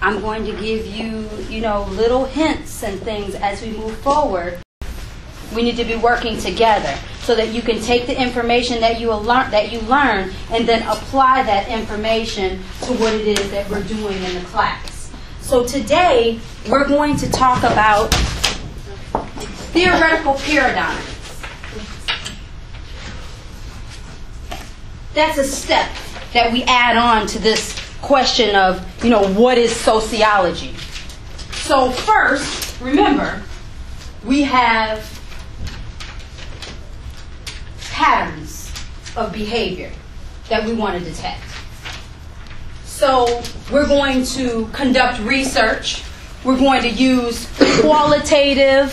I'm going to give you, little hints and things as we move forward. We need to be working together so that you can take the information that you learn and then apply that information to what it is that we're doing in the class. So today, we're going to talk about theoretical paradigms. That's a step that we add on to this question of, what is sociology? So first, remember, we have patterns of behavior that we want to detect. So we're going to conduct research. We're going to use qualitative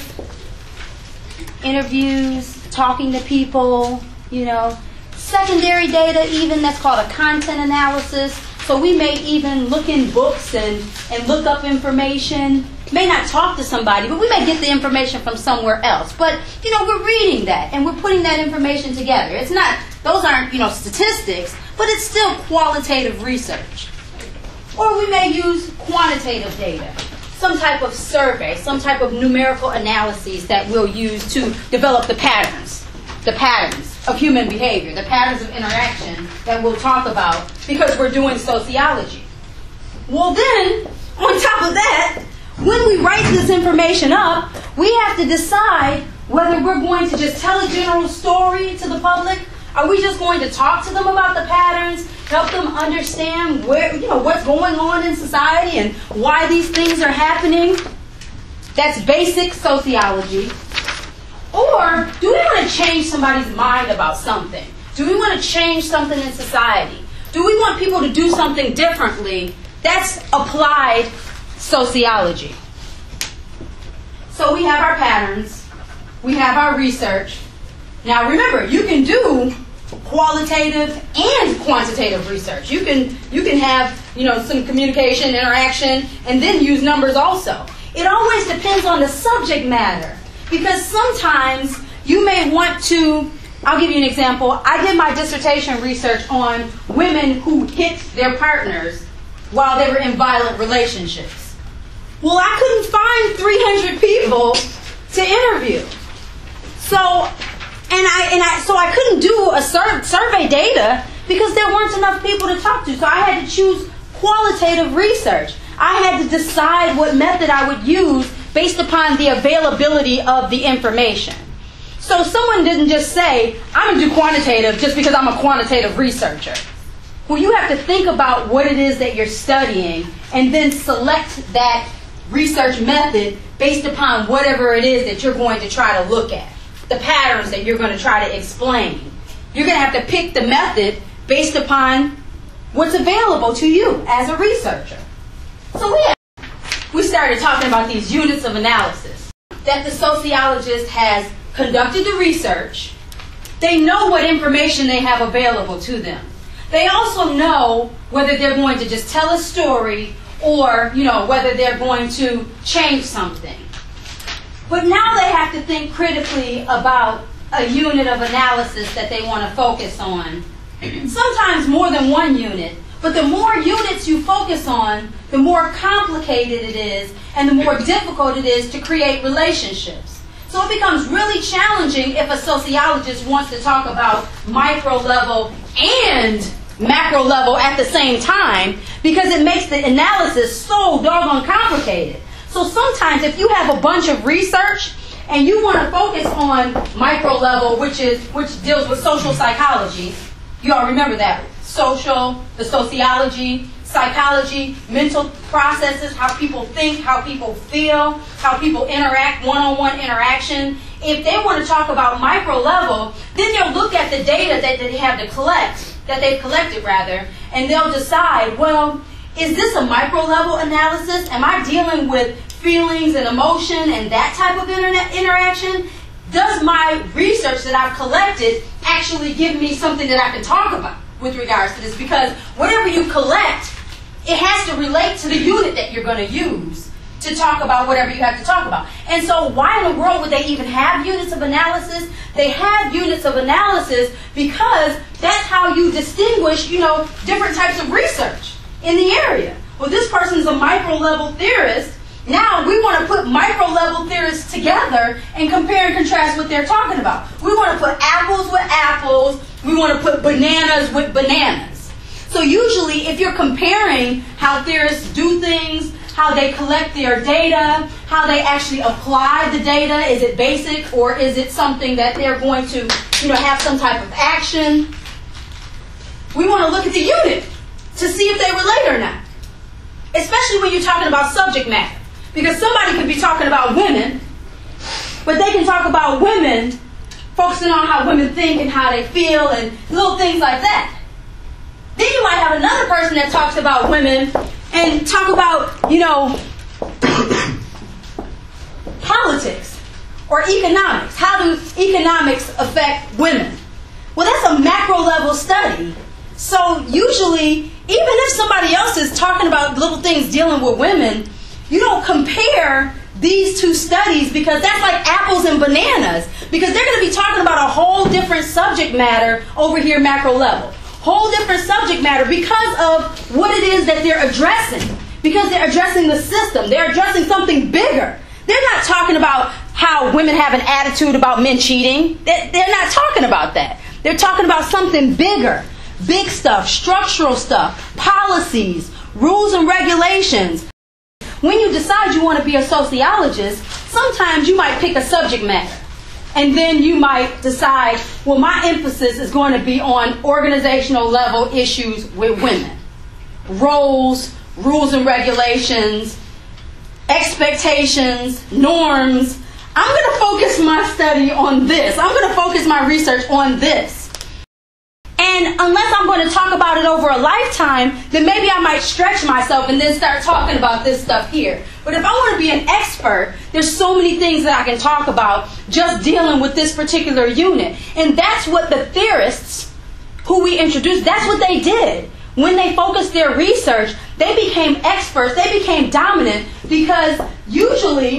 interviews, talking to people, secondary data even, that's called a content analysis. So we may even look in books and look up information. May not talk to somebody, but we may get the information from somewhere else. But, we're reading that and we're putting that information together. Those aren't, statistics, but it's still qualitative research. Or we may use quantitative data, some type of survey, some type of numerical analyses that we'll use to develop the patterns of human behavior, the patterns of interaction that we'll talk about because we're doing sociology. Well then, on top of that, when we write this information up, we have to decide whether we're going to just tell a general story to the public. Are we just going to talk to them about the patterns, help them understand what's going on in society and why these things are happening? That's basic sociology. Or do we want to change somebody's mind about something? Do we want to change something in society? Do we want people to do something differently? That's applied sociology. So we have our patterns. We have our research. Now remember, you can do qualitative and quantitative research. You can have, some communication, interaction, and then use numbers also. It always depends on the subject matter. Because sometimes you may want to, I'll give you an example. I did my dissertation research on women who hit their partners while they were in violent relationships. Well, I couldn't find 300 people to interview. So I couldn't do a survey data because there weren't enough people to talk to. So I had to choose qualitative research. I had to decide what method I would use based upon the availability of the information. So someone didn't just say, I'm going to do quantitative just because I'm a quantitative researcher. Well, you have to think about what it is that you're studying and then select that research method based upon whatever it is that you're going to try to look at, the patterns that you're going to try to explain. You're going to have to pick the method based upon what's available to you as a researcher. So we started talking about these units of analysis that the sociologist has conducted the research. They know what information they have available to them. They also know whether they're going to just tell a story or, whether they're going to change something. But now they have to think critically about a unit of analysis that they want to focus on. Sometimes more than one unit. But the more units you focus on, the more complicated it is and the more difficult it is to create relationships. So it becomes really challenging if a sociologist wants to talk about micro level and macro level at the same time because it makes the analysis so doggone complicated. So sometimes if you have a bunch of research and you want to focus on micro level, which deals with social psychology, you all remember that. The sociology, psychology, mental processes, how people think, how people feel, how people interact, one-on-one interaction. If they want to talk about micro level, then they'll look at the data that they've collected, and they'll decide, well, is this a micro level analysis? Am I dealing with feelings and emotion and that type of interaction? Does my research that I've collected actually give me something that I can talk about with regards to this? Because whatever you collect, it has to relate to the unit that you're going to use to talk about whatever you have to talk about. And so why in the world would they even have units of analysis? They have units of analysis because that's how you distinguish, different types of research in the area. well, this person's a micro-level theorist. Now we want to put micro-level theorists together and compare and contrast what they're talking about. We want to put apples with apples. We want to put bananas with bananas. So usually if you're comparing how theorists do things, how they collect their data, how they actually apply the data, is it basic or is it something that they're going to, have some type of action? We want to look at the unit to see if they relate or not. Especially when you're talking about subject matter. Because somebody could be talking about women, but they can talk about women focusing on how women think and how they feel and little things like that. Then you might have another person that talks about women and talk about, politics or economics. How do economics affect women? Well, that's a macro level study. So usually, even if somebody else is talking about little things dealing with women, you don't compare these two studies because that's like apples and bananas. Because they're going to be talking about a whole different subject matter over here macro level. Whole different subject matter because of what it is that they're addressing. Because they're addressing the system. They're addressing something bigger. They're not talking about how women have an attitude about men cheating. They're not talking about that. They're talking about something bigger. Big stuff, structural stuff, policies, rules and regulations. When you decide you want to be a sociologist, sometimes you might pick a subject matter. And then you might decide, well, my emphasis is going to be on organizational level issues with women. Roles, rules and regulations, expectations, norms. I'm going to focus my study on this. I'm going to focus my research on this. And unless I'm going to talk about it over a lifetime, then maybe I might stretch myself and then start talking about this stuff here. But if I want to be an expert, there's so many things that I can talk about just dealing with this particular unit. And that's what the theorists who we introduced, that's what they did. When they focused their research, they became experts, they became dominant because usually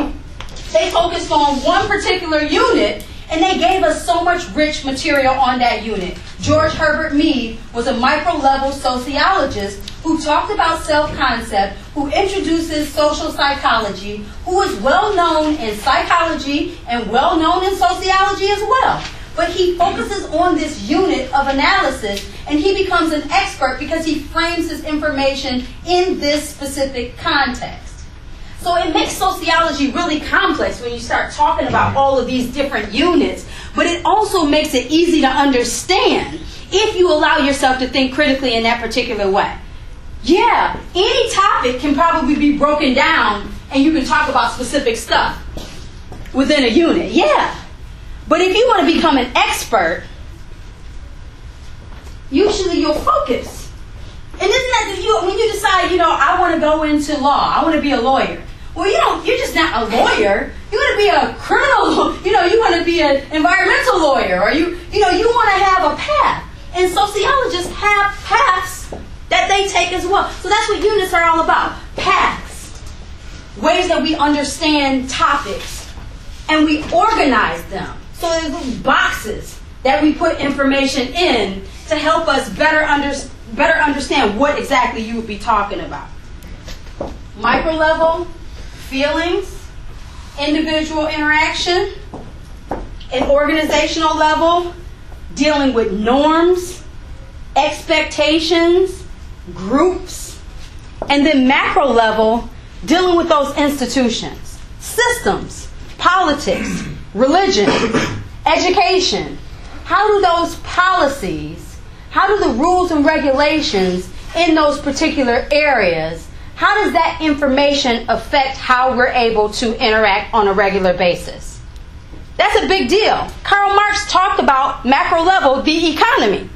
they focused on one particular unit and they gave us so much rich material on that unit. George Herbert Mead was a micro-level sociologist who talked about self-concept, who introduces social psychology, who is well-known in psychology and well-known in sociology as well. But he focuses on this unit of analysis and he becomes an expert because he frames his information in this specific context. So it makes sociology really complex when you start talking about all of these different units, but it also makes it easy to understand if you allow yourself to think critically in that particular way. Yeah, any topic can probably be broken down and you can talk about specific stuff within a unit. Yeah. But if you want to become an expert, usually you'll focus. And isn't that when you decide, I want to go into law, I want to be a lawyer. Well, you're just not a lawyer. You want to be a criminal, you want to be an environmental lawyer, or you want to have a path. And sociologists have paths that they take as well. So that's what units are all about. Paths. Ways that we understand topics. And we organize them. So there's little boxes that we put information in to help us better understand what exactly you would be talking about. Micro level, feelings, individual interaction. At organizational level, dealing with norms, expectations, groups. And then macro level, dealing with those institutions, systems, politics, religion, education. How do those policies, how do the rules and regulations in those particular areas, how does that information affect how we're able to interact on a regular basis? That's a big deal. Karl Marx talked about macro level, the economy.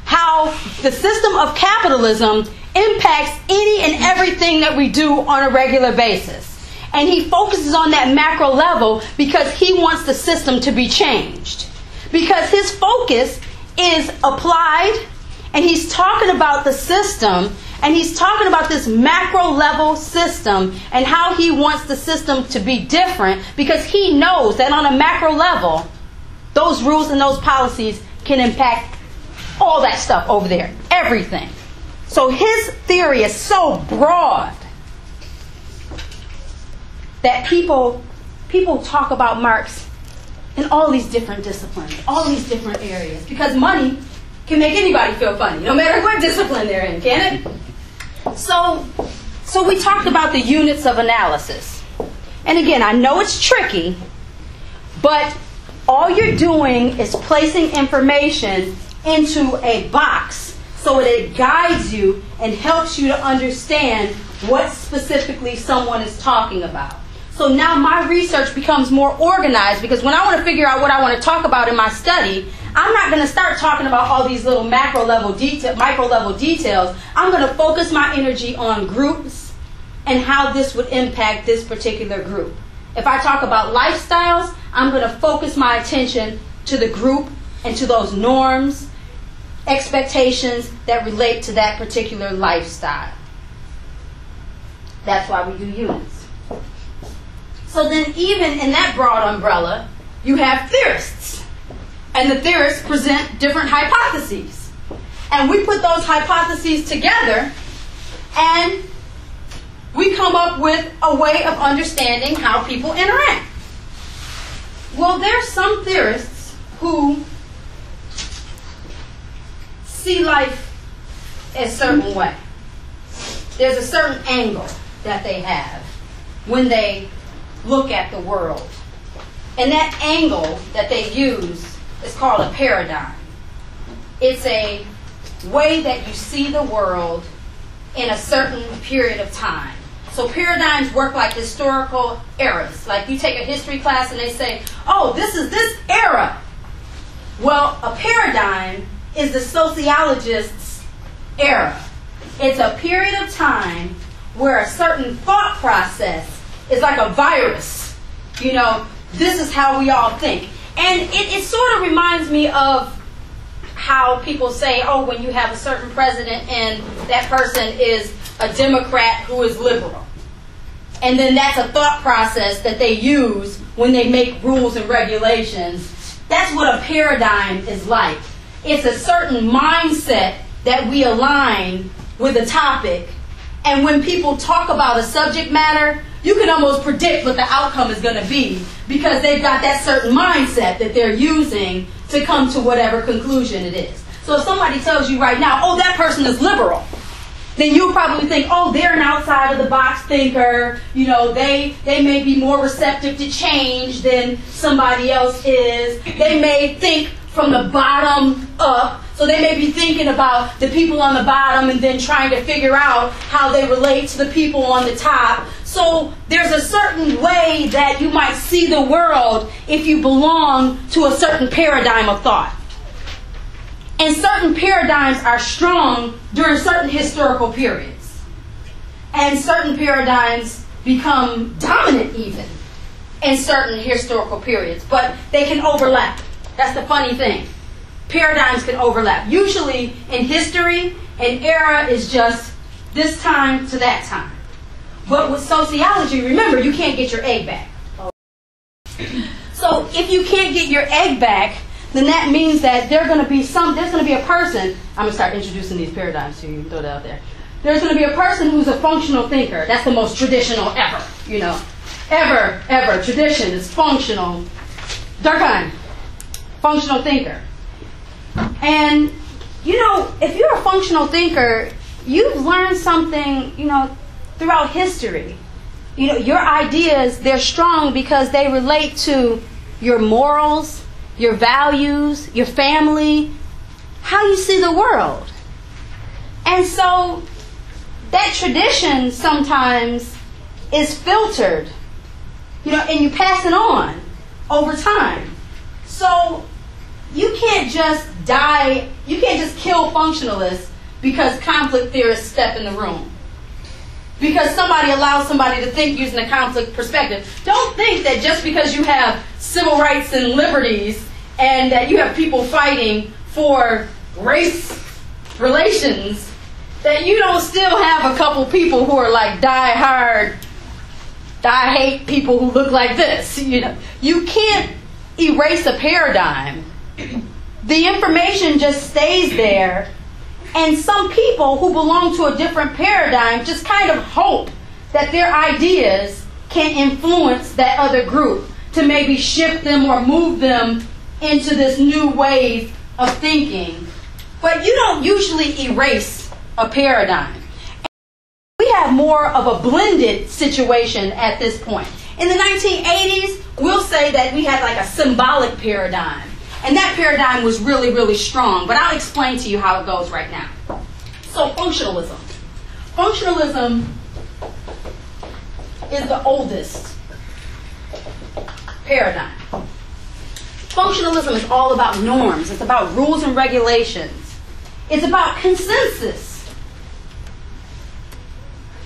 How the system of capitalism impacts any and everything that we do on a regular basis. And he focuses on that macro level because he wants the system to be changed. Because his focus is applied, and he's talking about the system, and he's talking about this macro level system and how he wants the system to be different, because he knows that on a macro level, those rules and those policies can impact all that stuff over there, everything. So his theory is so broad that people talk about Marx in all these different disciplines, all these different areas, because money can make anybody feel funny, no matter what discipline they're in, can it? So we talked about the units of analysis. And again, I know it's tricky, but all you're doing is placing information into a box so that it guides you and helps you to understand what specifically someone is talking about. So now my research becomes more organized, because when I want to figure out what I want to talk about in my study, I'm not going to start talking about all these little micro level details. I'm going to focus my energy on groups and how this would impact this particular group. If I talk about lifestyles, I'm going to focus my attention to the group and to those norms, expectations that relate to that particular lifestyle. That's why we do units. So then even in that broad umbrella, you have theorists. And the theorists present different hypotheses. And we put those hypotheses together and we come up with a way of understanding how people interact. Well, there's some theorists who see life a certain way. There's a certain angle that they have when they look at the world. And that angle that they use is called a paradigm. It's a way that you see the world in a certain period of time. So paradigms work like historical eras. Like you take a history class and they say, oh, this is this era. Well, a paradigm is the sociologist's era. It's a period of time where a certain thought process is like a virus. You know, this is how we all think. And it sort of reminds me of how people say, oh, when you have a certain president and that person is a Democrat who is liberal. And then that's a thought process that they use when they make rules and regulations. That's what a paradigm is like. It's a certain mindset that we align with a topic. And when people talk about a subject matter, you can almost predict what the outcome is going to be because they've got that certain mindset that they're using to come to whatever conclusion it is. So if somebody tells you right now, oh, that person is liberal, then you'll probably think, oh, they're an outside of the box thinker. You know, they may be more receptive to change than somebody else is. They may think from the bottom up. So they may be thinking about the people on the bottom and then trying to figure out how they relate to the people on the top. So there's a certain way that you might see the world if you belong to a certain paradigm of thought. And certain paradigms are strong during certain historical periods. And certain paradigms become dominant even in certain historical periods. But they can overlap. That's the funny thing. Paradigms can overlap. Usually in history, an era is just this time to that time. But with sociology, remember, you can't get your egg back. So if you can't get your egg back, then that means that there's going to be a person. I'm going to start introducing these paradigms to you, throw it out there. There's going to be a person who's a functional thinker. That's the most traditional ever, you know. Ever. Tradition is functional. Durkheim, functional thinker. And, you know, if you're a functional thinker, you've learned something, you know, throughout history. You know, your ideas, they're strong because they relate to your morals, your values, your family, how you see the world. And so that tradition sometimes is filtered, you know, and you pass it on over time. So you can't just kill functionalists because conflict theorists step in the room. Because somebody allows somebody to think using a conflict perspective. Don't think that just because you have civil rights and liberties and that you have people fighting for race relations, that you don't still have a couple people who are like die hate people who look like this. You know, you can't erase a paradigm. The information just stays there And some people who belong to a different paradigm just kind of hope that their ideas can influence that other group to maybe shift them or move them into this new wave of thinking. But you don't usually erase a paradigm. We have more of a blended situation at this point. In the 1980s, we'll say that we had like a symbolic paradigm. And that paradigm was really, really strong. But I'll explain to you how it goes right now. So functionalism. Functionalism is the oldest paradigm. Functionalism is all about norms. It's about rules and regulations. It's about consensus.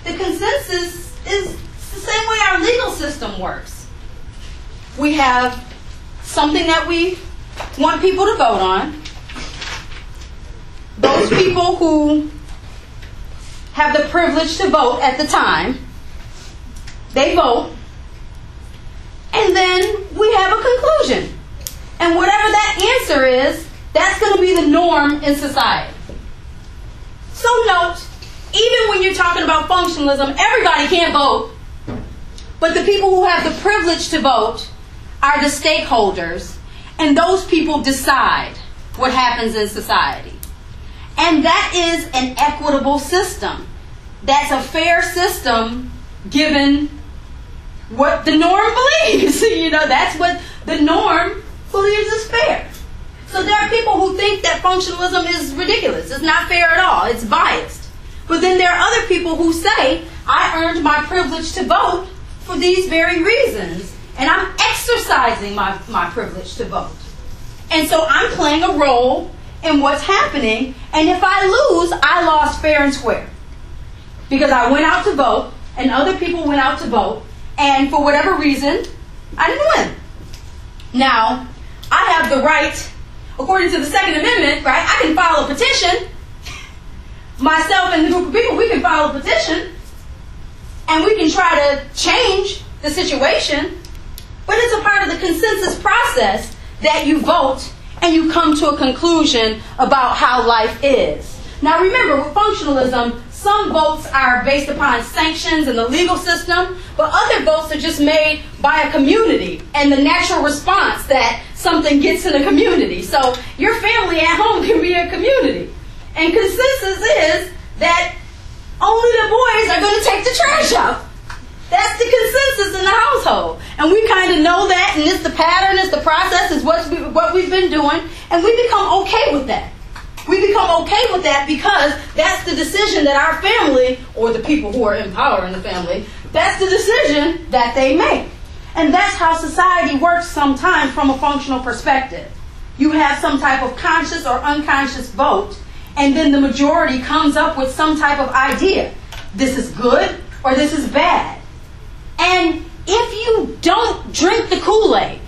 The consensus is the same way our legal system works. We have something that we want people to vote on. Those people who have the privilege to vote at the time, they vote. And then we have a conclusion. And whatever that answer is, that's going to be the norm in society. So note, even when you're talking about functionalism, everybody can't vote. But the people who have the privilege to vote are the stakeholders. And those people decide what happens in society. And that is an equitable system. That's a fair system given what the norm believes. That's what the norm believes is fair. So there are people who think that functionalism is ridiculous. It's not fair at all. It's biased. But then there are other people who say, I earned my privilege to vote for these very reasons. And I'm exercising my privilege to vote. And so I'm playing a role in what's happening. And if I lose, I lost fair and square. Because I went out to vote, and other people went out to vote, and for whatever reason, I didn't win. Now, I have the right, according to the Second Amendment, right, I can file a petition. Myself and the group of people, we can file a petition, and we can try to change the situation. But it's a part of the consensus process that you vote and you come to a conclusion about how life is. Now remember, with functionalism, some votes are based upon sanctions in the legal system, but other votes are just made by a community and the natural response that something gets in a community. So your family at home can be a community. And consensus is that only the boys are going to take the trash out. That's the consensus in the household. And we kind of know that, and it's the pattern, it's the process, it's what we've been doing, and we become okay with that. We become okay with that because that's the decision that our family, or the people who are in power in the family, that's the decision that they make. And that's how society works sometimes from a functional perspective. You have some type of conscious or unconscious vote, and then the majority comes up with some type of idea. This is good or this is bad. And if you don't drink the Kool-Aid,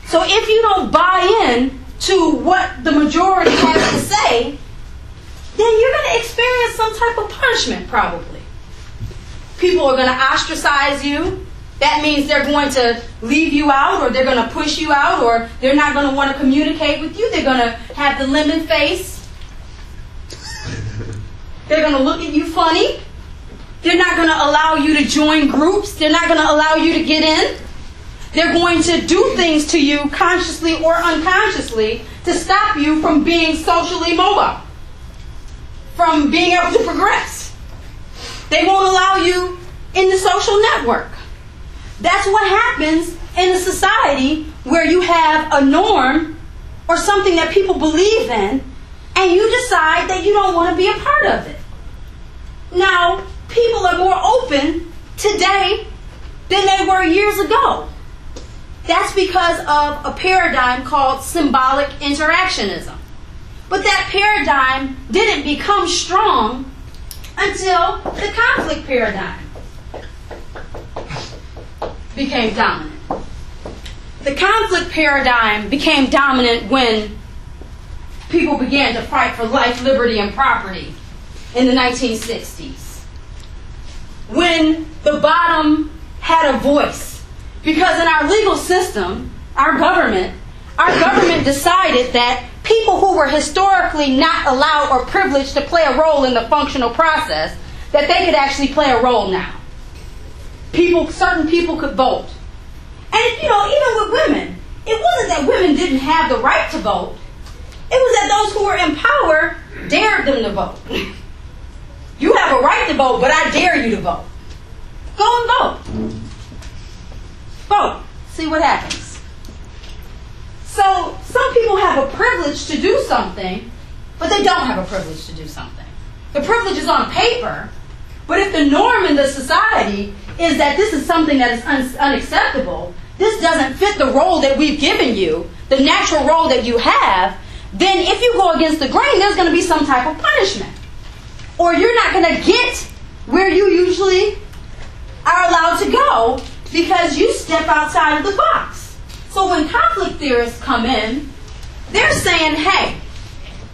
so if you don't buy in to what the majority has to say, then you're going to experience some type of punishment probably. People are going to ostracize you. That means they're going to leave you out, or they're going to push you out, or they're not going to want to communicate with you. They're going to have the lemon face. They're going to look at you funny. They're not going to allow you to join groups. They're not going to allow you to get in. They're going to do things to you consciously or unconsciously to stop you from being socially mobile, from being able to progress. They won't allow you in the social network. That's what happens in a society where you have a norm or something that people believe in, and you decide that you don't want to be a part of it. Now, people are more open today than they were years ago. That's because of a paradigm called symbolic interactionism. But that paradigm didn't become strong until the conflict paradigm became dominant. The conflict paradigm became dominant when people began to fight for life, liberty, and property in the 1960s. When the bottom had a voice. Because in our legal system, our government decided that people who were historically not allowed or privileged to play a role in the functional process, that they could actually play a role now. Certain people could vote. And, you know, even with women, it wasn't that women didn't have the right to vote. It was that those who were in power dared them to vote. You have a right to vote, but I dare you to vote. Go and vote. Vote. See what happens. So, some people have a privilege to do something, but they don't have a privilege to do something. The privilege is on paper, but if the norm in the society is that this is something that is unacceptable, this doesn't fit the role that we've given you, the natural role that you have, then if you go against the grain, there's going to be some type of punishment. Or you're not going to get where you usually are allowed to go because you step outside of the box. So when conflict theorists come in, they're saying, hey,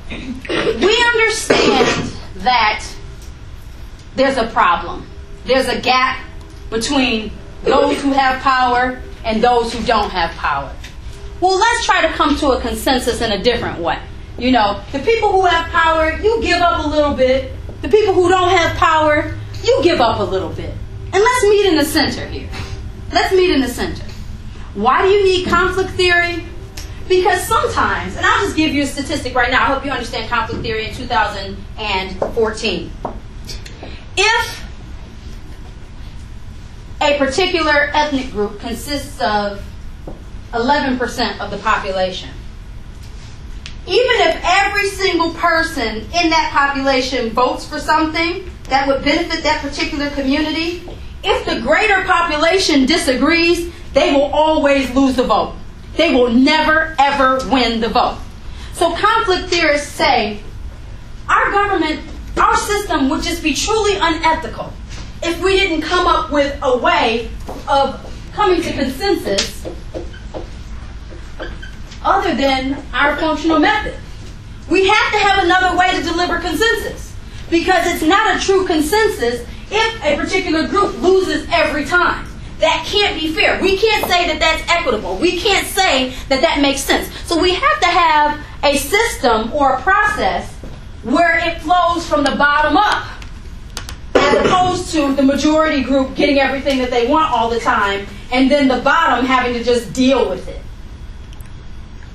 we understand that there's a problem. There's a gap between those who have power and those who don't have power. Well, let's try to come to a consensus in a different way. You know, the people who have power, you give up a little bit. The people who don't have power, you give up a little bit. And let's meet in the center here. Let's meet in the center. Why do you need conflict theory? Because sometimes, and I'll just give you a statistic right now, I hope you understand conflict theory in 2014. If a particular ethnic group consists of 11% of the population, even if every single person in that population votes for something that would benefit that particular community, if the greater population disagrees, they will always lose the vote. They will never, ever win the vote. So conflict theorists say, our government, our system would just be truly unethical if we didn't come up with a way of coming to consensus other than our functional method. We have to have another way to deliver consensus, because it's not a true consensus if a particular group loses every time. That can't be fair. We can't say that that's equitable. We can't say that that makes sense. So we have to have a system or a process where it flows from the bottom up, as opposed to the majority group getting everything that they want all the time, and then the bottom having to just deal with it.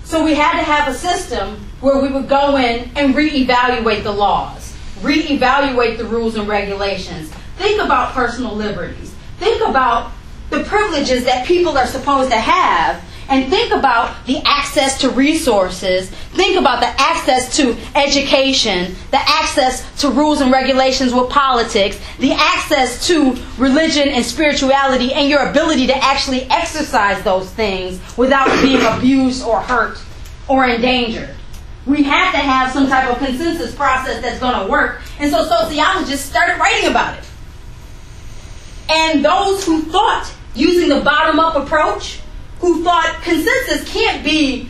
So we had to have a system where we would go in and reevaluate the laws, reevaluate the rules and regulations, think about personal liberties, think about the privileges that people are supposed to have, and think about the access to resources, think about the access to education, the access to rules and regulations with politics, the access to religion and spirituality, and your ability to actually exercise those things without being abused or hurt or endangered. We have to have some type of consensus process that's going to work. And so sociologists started writing about it. And those who thought, using the bottom-up approach, who thought consensus can't be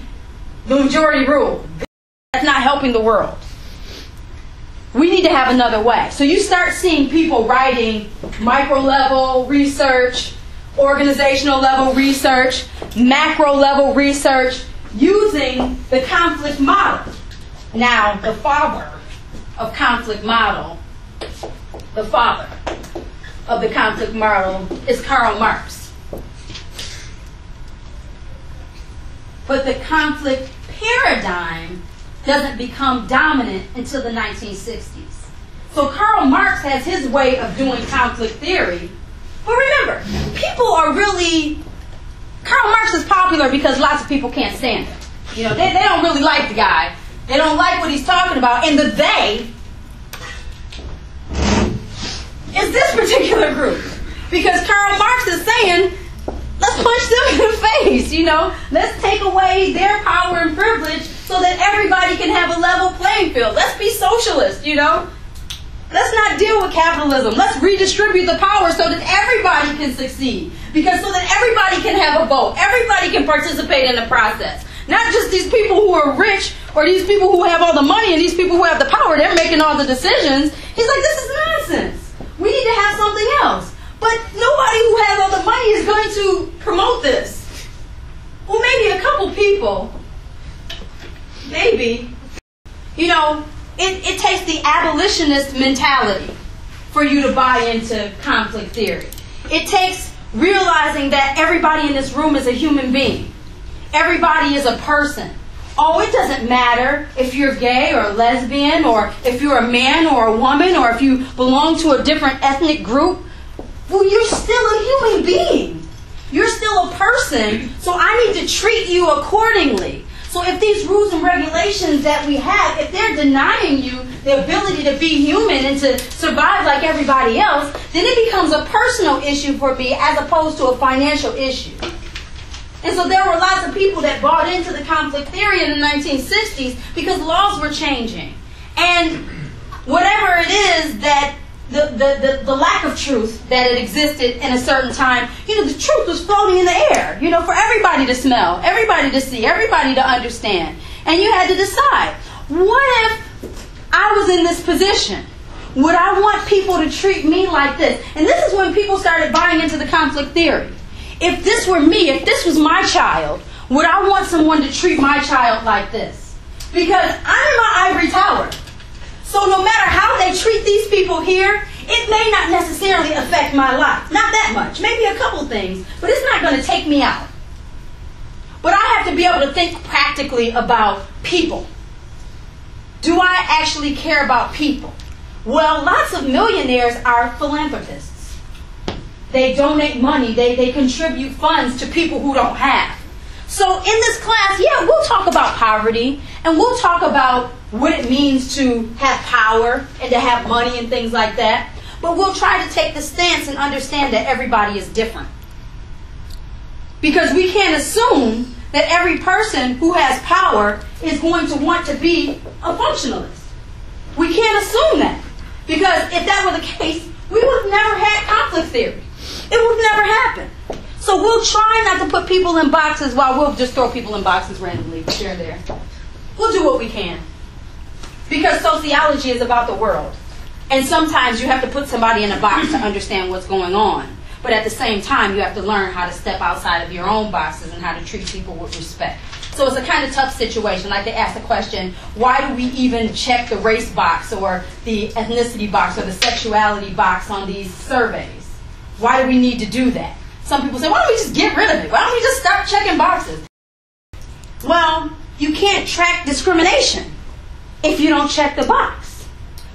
the majority rule, that's not helping the world. We need to have another way. So you start seeing people writing micro-level research, organizational level research, macro-level research, using the conflict model. Now, the father of conflict model, is Karl Marx. But the conflict paradigm doesn't become dominant until the 1960s. So Karl Marx has his way of doing conflict theory. But remember, people are really... Karl Marx is popular because lots of people can't stand him. You know, they don't really like the guy. They don't like what he's talking about. And the they is this particular group. Because Karl Marx is saying, let's punch them in the face, you know. Let's take away their power and privilege so that everybody can have a level playing field. Let's be socialist, you know. Let's not deal with capitalism. Let's redistribute the power so that everybody can succeed. Because so that everybody can have a vote. Everybody can participate in the process. Not just these people who are rich or these people who have all the money and these people who have the power. They're making all the decisions. He's like, this is nonsense. We need to have something else. But nobody who has all the money is going to promote this. Well, maybe a couple people. maybe, you know, it takes the abolitionist mentality for you to buy into conflict theory. It takes realizing that everybody in this room is a human being. Everybody is a person. Oh, it doesn't matter if you're gay or lesbian, or if you're a man or a woman, or if you belong to a different ethnic group. Well, you're still a human being. You're still a person, so I need to treat you accordingly. So if these rules and regulations that we have, if they're denying you the ability to be human and to survive like everybody else, then it becomes a personal issue for me as opposed to a financial issue. And so there were lots of people that bought into the conflict theory in the 1960s because laws were changing. And whatever it is that the lack of truth that it existed in a certain time, you know, the truth was floating in the air, you know, for everybody to smell, everybody to see, everybody to understand. And you had to decide, what if I was in this position? Would I want people to treat me like this? And this is when people started buying into the conflict theory. If this were me, if this was my child, would I want someone to treat my child like this? Because I'm in my ivory tower. So no matter how they treat these people here, it may not necessarily affect my life. Not that much. Maybe a couple things. But it's not going to take me out. But I have to be able to think practically about people. Do I actually care about people? Well, lots of millionaires are philanthropists. They donate money. They contribute funds to people who don't have. So in this class, yeah, we'll talk about poverty, and we'll talk about what it means to have power and to have money and things like that. But we'll try to take the stance and understand that everybody is different. Because we can't assume that every person who has power is going to want to be a functionalist. We can't assume that. Because if that were the case, we would have never had conflict theory. It would have never happened. So we'll try not to put people in boxes while we'll just throw people in boxes randomly here and there. We'll do what we can. Because sociology is about the world. And sometimes you have to put somebody in a box to understand what's going on. But at the same time, you have to learn how to step outside of your own boxes and how to treat people with respect. So it's a kind of tough situation. Like they ask the question, why do we even check the race box or the ethnicity box or the sexuality box on these surveys? Why do we need to do that? Some people say, why don't we just get rid of it? Why don't we just stop checking boxes? Well, you can't track discrimination if you don't check the box.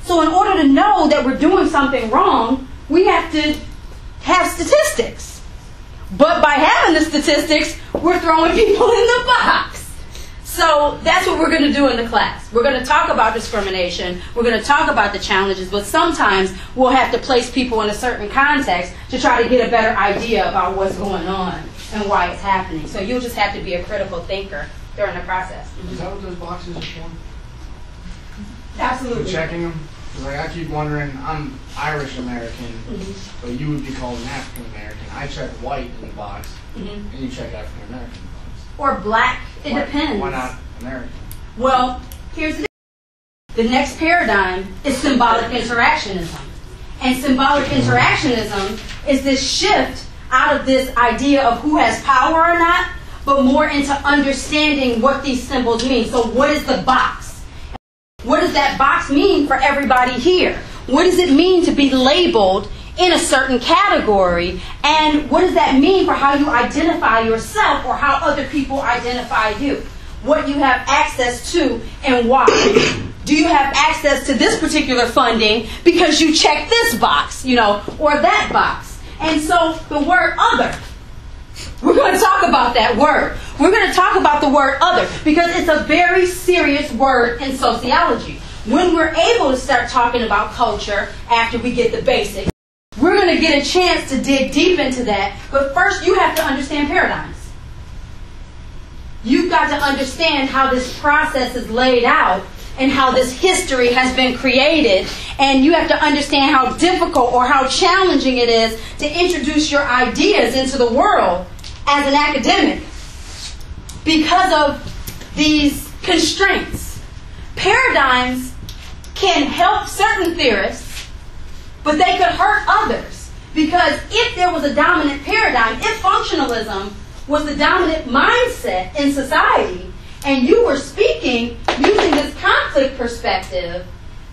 So in order to know that we're doing something wrong, we have to have statistics. But by having the statistics, we're throwing people in the box. So that's what we're going to do in the class. We're going to talk about discrimination. We're going to talk about the challenges, but sometimes we'll have to place people in a certain context to try to get a better idea about what's going on and why it's happening. So you'll just have to be a critical thinker during the process. Is that what those boxes are for? Absolutely. For checking them? Like I keep wondering, I'm Irish American, but you would be called an African American. I check white in the box, and you check African American in the box. Or black. It depends. Why not American? Well, here's the thing. The next paradigm is symbolic interactionism. And symbolic interactionism is this shift out of this idea of who has power or not, but more into understanding what these symbols mean. So what is the box? What does that box mean for everybody here? What does it mean to be labeled in a certain category? And what does that mean for how you identify yourself or how other people identify you? What you have access to and why. Do you have access to this particular funding because you check this box, you know, or that box? And so the word other, we're going to talk about that word. We're going to talk about the word other because it's a very serious word in sociology. When we're able to start talking about culture after we get the basics, we're going to get a chance to dig deep into that. But first, you have to understand paradigms. You've got to understand how this process is laid out and how this history has been created. And you have to understand how difficult or how challenging it is to introduce your ideas into the world as an academic because of these constraints. Paradigms can help certain theorists, but they could hurt others. Because if there was a dominant paradigm, if functionalism was the dominant mindset in society, and you were speaking using this conflict perspective,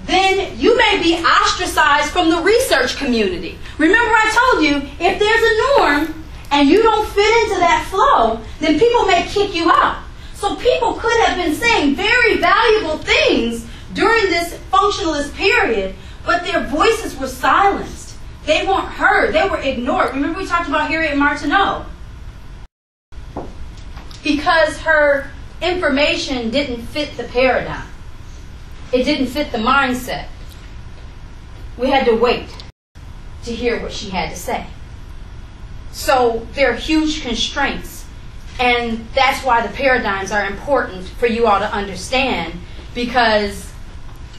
then you may be ostracized from the research community. Remember I told you, if there's a norm and you don't fit into that flow, then people may kick you out. So people could have been saying very valuable things during this functionalist period, but their voices were silenced. They weren't heard. They were ignored. Remember we talked about Harriet Martineau? Because her information didn't fit the paradigm. It didn't fit the mindset. We had to wait to hear what she had to say. So there are huge constraints, and that's why the paradigms are important for you all to understand, because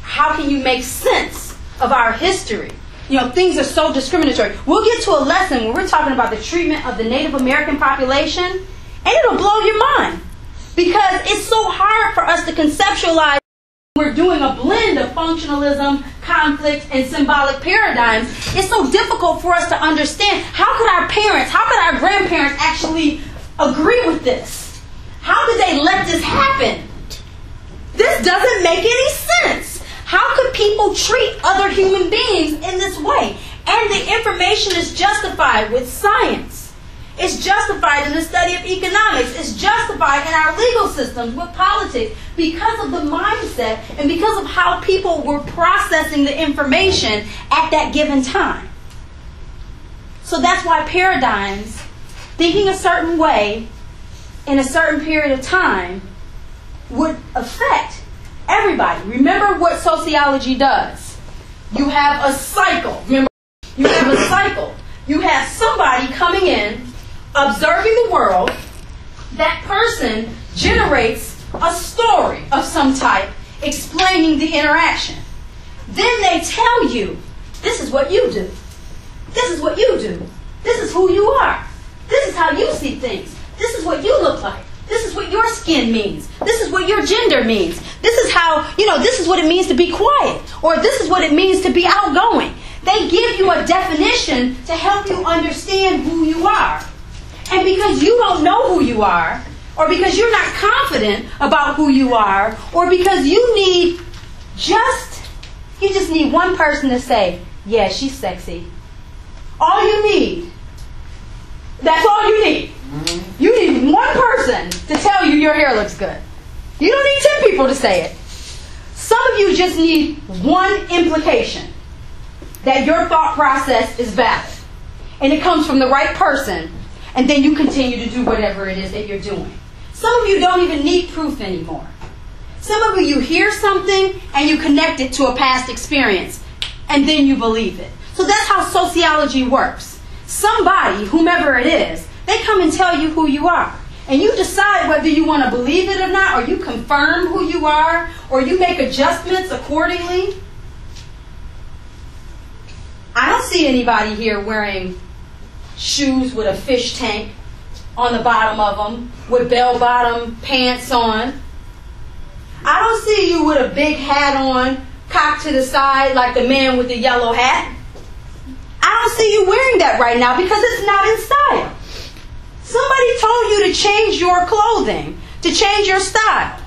how can you make sense of our history? You know, things are so discriminatory. We'll get to a lesson where we're talking about the treatment of the Native American population, and it'll blow your mind, because it's so hard for us to conceptualize. We're doing a blend of functionalism, conflict, and symbolic paradigms. It's so difficult for us to understand. How could our parents, how could our grandparents actually agree with this? How did they let this happen? This doesn't make any sense. How could people treat other human beings in this way? And the information is justified with science. It's justified in the study of economics. It's justified in our legal systems with politics because of the mindset and because of how people were processing the information at that given time. So that's why paradigms, thinking a certain way in a certain period of time, would affect everybody. Remember what sociology does. You have a cycle. Remember, you have a cycle. You have somebody coming in, observing the world. That person generates a story of some type explaining the interaction. Then they tell you, this is what you do. This is what you do. This is who you are. This is how you see things. This is what you look like. This is what your skin means. This is what your gender means. This is how, this is what it means to be quiet. Or this is what it means to be outgoing. They give you a definition to help you understand who you are. And because you don't know who you are, or because you're not confident about who you are, or because you just need one person to say, yeah, she's sexy. All you need. That's all you need. Mm-hmm. You need one person to tell you your hair looks good. You don't need 10 people to say it. Some of you just need one implication that your thought process is valid. And it comes from the right person. And then you continue to do whatever it is that you're doing. Some of you don't even need proof anymore. Some of you hear something and you connect it to a past experience. And then you believe it. So that's how sociology works. Somebody, whomever it is, they come and tell you who you are. And you decide whether you want to believe it or not, or you confirm who you are, or you make adjustments accordingly. I don't see anybody here wearing shoes with a fish tank on the bottom of them, with bell-bottom pants on. I don't see you with a big hat on, cocked to the side like the man with the yellow hat. I don't see you wearing that right now because it's not in style. Somebody told you to change your clothing, to change your style,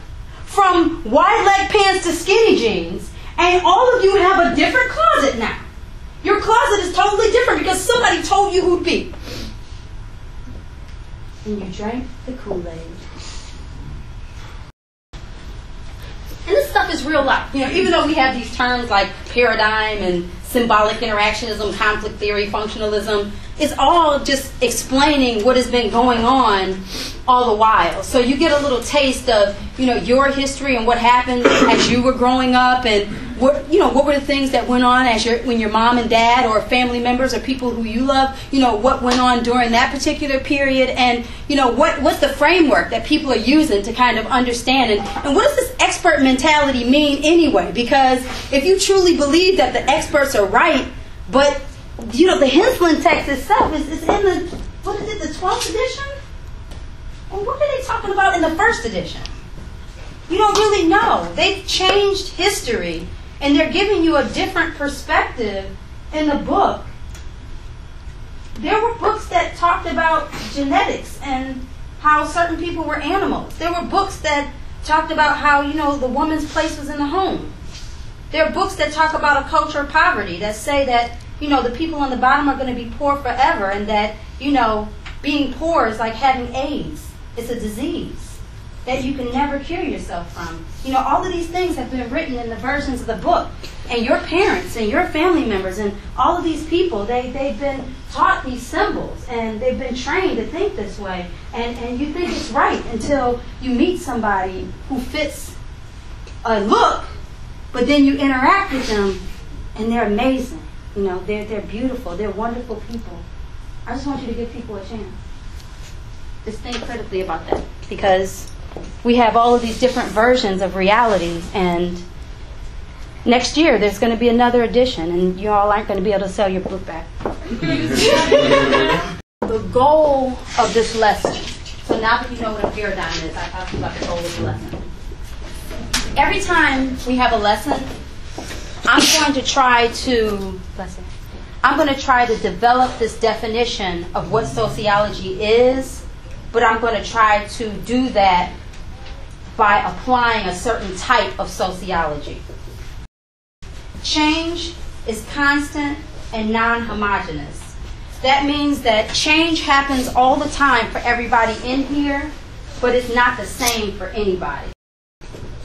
from wide leg pants to skinny jeans, and all of you have a different closet now. Your closet is totally different because somebody told you who'd be. And you drank the Kool-Aid. And this stuff is real life. Even though we have these terms like paradigm and symbolic interactionism, conflict theory, functionalism, it's all just explaining what has been going on all the while. So you get a little taste of, your history and what happened as you were growing up, and what were the things that went on when your mom and dad or family members or people who you love, what went on during that particular period, and what's the framework that people are using to kind of understand, and what does this expert mentality mean anyway? Because if you truly believe that the experts are right, but the Henslin text itself is in the 12th edition? And what are they talking about in the first edition? You don't really know. They've changed history, and they're giving you a different perspective in the book. There were books that talked about genetics and how certain people were animals. There were books that talked about how, the woman's place was in the home. There are books that talk about a culture of poverty that say that, the people on the bottom are going to be poor forever, and that, being poor is like having AIDS. It's a disease that you can never cure yourself from. All of these things have been written in the versions of the book. And your parents and your family members and all of these people, they've been taught these symbols, and they've been trained to think this way. And you think it's right until you meet somebody who fits a look, but then you interact with them, and they're amazing. They're beautiful. They're wonderful people. I just want you to give people a chance. Just think critically about that, because we have all of these different versions of reality, and next year there's going to be another edition, and you all aren't going to be able to sell your book back. The goal of this lesson, so now that you know what a paradigm is, I talked about the goal of the lesson. Every time we have a lesson, I'm going to try to develop this definition of what sociology is, but I'm going to try to do that by applying a certain type of sociology. Change is constant and non-homogeneous. That means that change happens all the time for everybody in here, but it's not the same for anybody.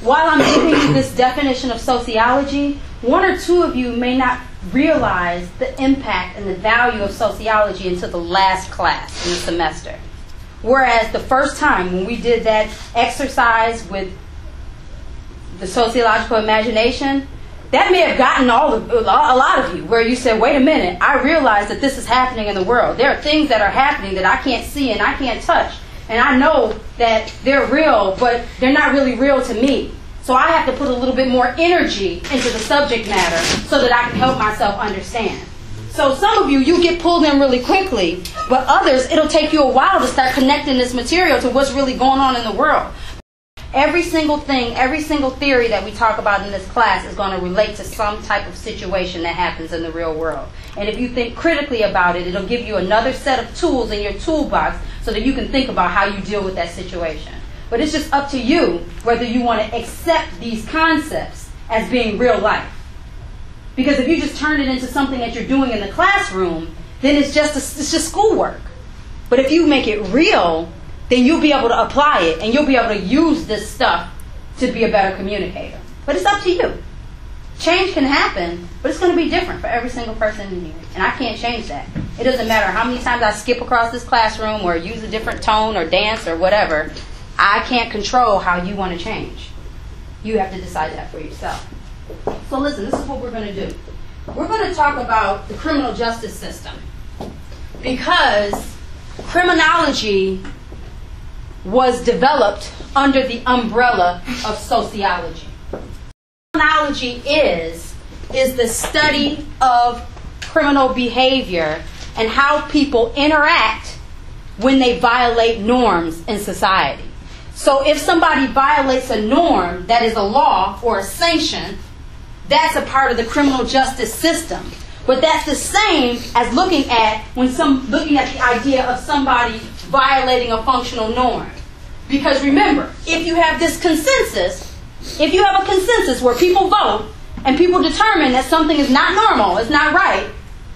While I'm giving you this definition of sociology, one or two of you may not realize the impact and the value of sociology until the last class in the semester. Whereas the first time when we did that exercise with the sociological imagination, that may have gotten a lot of you, where you said, wait a minute, I realize that this is happening in the world. There are things that are happening that I can't see and I can't touch. And I know that they're real, but they're not really real to me. So I have to put a little bit more energy into the subject matter so that I can help myself understand. So some of you get pulled in really quickly, but others, it'll take you a while to start connecting this material to what's really going on in the world. Every single thing, every single theory that we talk about in this class is going to relate to some type of situation that happens in the real world. And if you think critically about it, it'll give you another set of tools in your toolbox so that you can think about how you deal with that situation. But it's just up to you whether you want to accept these concepts as being real life. Because if you just turn it into something that you're doing in the classroom, then it's just schoolwork. But if you make it real, then you'll be able to apply it, and you'll be able to use this stuff to be a better communicator. But it's up to you. Change can happen, but it's going to be different for every single person in here. And I can't change that. It doesn't matter how many times I skip across this classroom or use a different tone or dance or whatever. I can't control how you want to change. You have to decide that for yourself. So listen, this is what we're going to do. We're going to talk about the criminal justice system, because criminology was developed under the umbrella of sociology. Criminology is the study of criminal behavior and how people interact when they violate norms in society. So if somebody violates a norm that is a law or a sanction, that's a part of the criminal justice system. But that's the same as looking at the idea of somebody violating a functional norm. Because remember, if you have this consensus, if you have a consensus where people vote and people determine that something is not normal, it's not right,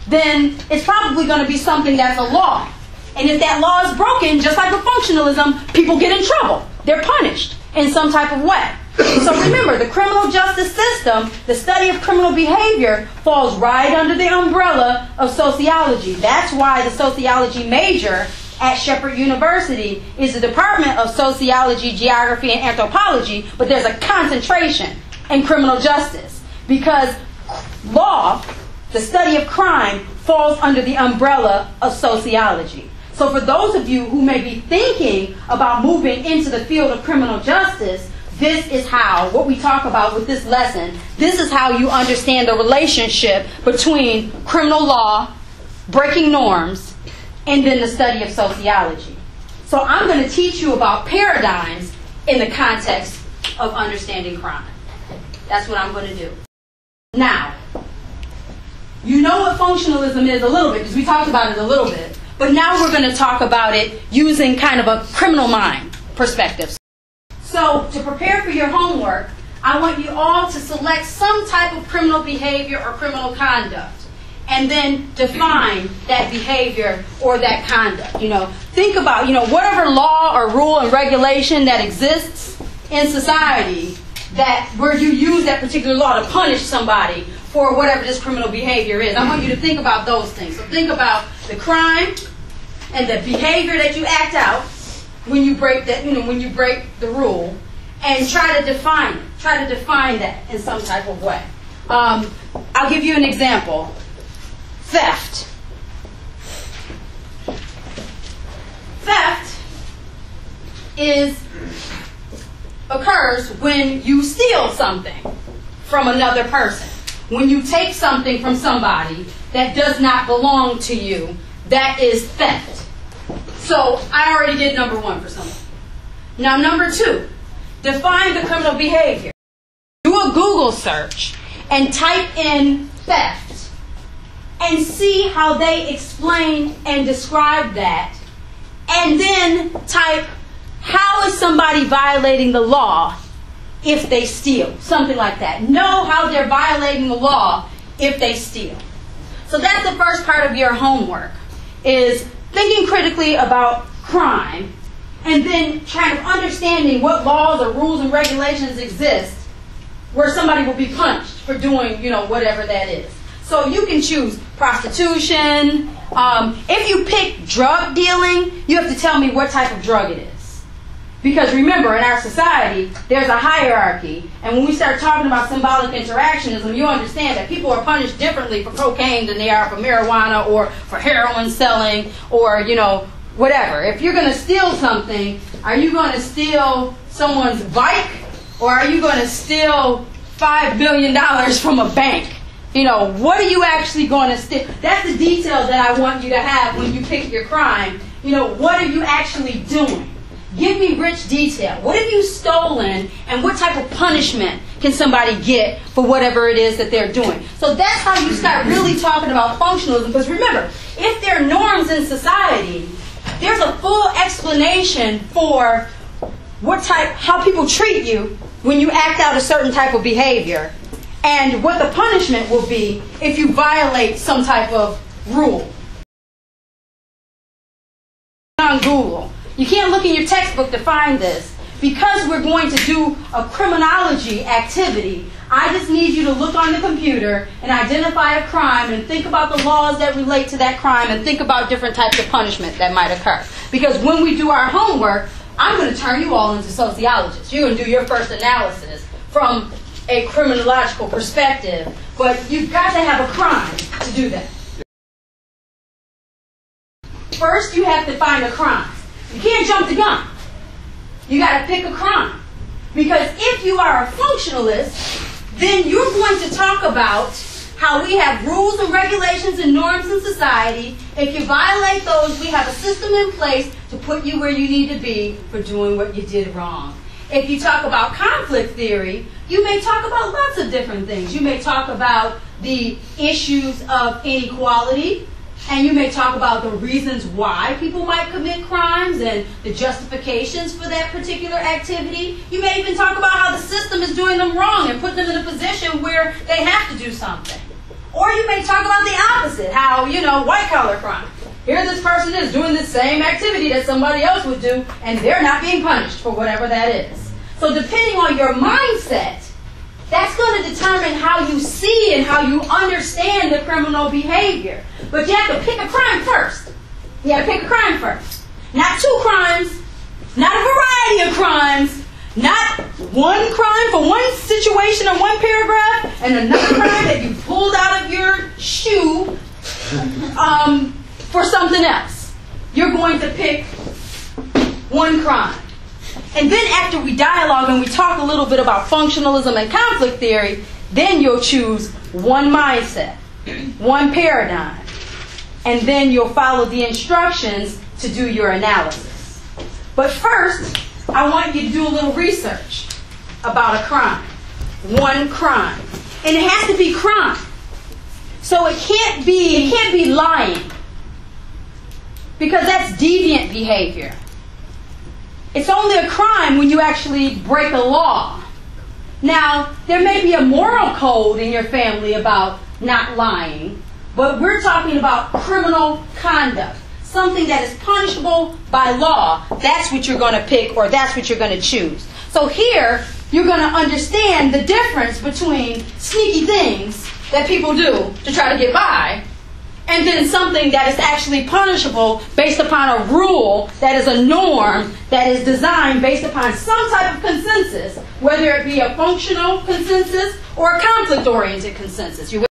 then it's probably going to be something that's a law. And if that law is broken, just like with functionalism, people get in trouble. They're punished in some type of way. So remember, the criminal justice system, the study of criminal behavior, falls right under the umbrella of sociology. That's why the sociology major at Shepherd University is the Department of Sociology, Geography, and Anthropology, but there's a concentration in criminal justice because law, the study of crime, falls under the umbrella of sociology. So for those of you who may be thinking about moving into the field of criminal justice, this is how, what we talk about with this lesson, this is how you understand the relationship between criminal law, breaking norms, and then the study of sociology. So I'm going to teach you about paradigms in the context of understanding crime. That's what I'm going to do. Now, you know what functionalism is a little bit, because we talked about it a little bit. But now we're going to talk about it using kind of a criminal mind perspective. So So to prepare for your homework, I want you all to select some type of criminal behavior or criminal conduct, and then define that behavior or that conduct. Think about, whatever law or rule and regulation that exists in society where you use that particular law to punish somebody for whatever this criminal behavior is. I want you to think about those things. So think about the crime and the behavior that you act out when you break when you break the rule, and try to define it. Try to define that in some type of way. I'll give you an example. Theft. Theft occurs when you steal something from another person. When you take something from somebody that does not belong to you, that is theft. So I already did number 1 for someone. Now number 2, define the criminal behavior. Do a Google search and type in theft and see how they explain and describe that. And then type, how is somebody violating the law if they steal? Something like that. Know how they're violating the law if they steal. So that's the first part of your homework, is thinking critically about crime and then kind of understanding what laws or rules and regulations exist where somebody will be punished for doing, whatever that is. So you can choose prostitution. If you pick drug dealing, you have to tell me what type of drug it is. Because remember, in our society, there's a hierarchy. And when we start talking about symbolic interactionism, you understand that people are punished differently for cocaine than they are for marijuana or for heroin selling or, whatever. If you're going to steal something, are you going to steal someone's bike, or are you going to steal $5 billion from a bank? What are you actually going to steal? That's the detail that I want you to have when you pick your crime. What are you actually doing? Give me rich detail. What have you stolen, and what type of punishment can somebody get for whatever it is that they're doing? So that's how you start really talking about functionalism. Because remember, if there are norms in society, there's a full explanation for how people treat you when you act out a certain type of behavior, and what the punishment will be if you violate some type of rule. On Google. You can't look in your textbook to find this. Because we're going to do a criminology activity, I just need you to look on the computer and identify a crime and think about the laws that relate to that crime and think about different types of punishment that might occur. Because when we do our homework, I'm going to turn you all into sociologists. You're going to do your first analysis from a criminological perspective, but you've got to have a crime to do that. First, you have to find a crime. You can't jump the gun. You got to pick a crime. Because if you are a functionalist, then you're going to talk about how we have rules and regulations and norms in society. If you violate those, we have a system in place to put you where you need to be for doing what you did wrong. If you talk about conflict theory, you may talk about lots of different things. You may talk about the issues of inequality, and you may talk about the reasons why people might commit crimes and the justifications for that particular activity. You may even talk about how the system is doing them wrong and put them in a position where they have to do something. Or you may talk about the opposite, how, white-collar crime. Here this person is doing the same activity that somebody else would do, and they're not being punished for whatever that is. So depending on your mindset, that's going to determine how you see and how you understand the criminal behavior. But you have to pick a crime first. You have to pick a crime first. Not 2 crimes, not a variety of crimes, not one crime for one situation or one paragraph, and another crime that you pulled out of your shoe for something else. You're going to pick one crime. And then after we dialogue and we talk a little bit about functionalism and conflict theory, then you'll choose one mindset, one paradigm. And then you'll follow the instructions to do your analysis. But first, I want you to do a little research about a crime. One crime. And it has to be crime. So it can't be lying. Because that's deviant behavior. It's only a crime when you actually break a law. Now, there may be a moral code in your family about not lying, but we're talking about criminal conduct. Something that is punishable by law. That's what you're going to pick, or that's what you're going to choose. So here, you're going to understand the difference between sneaky things that people do to try to get by, and then something that is actually punishable based upon a rule that is a norm that is designed based upon some type of consensus, whether it be a functional consensus or a conflict-oriented consensus. You're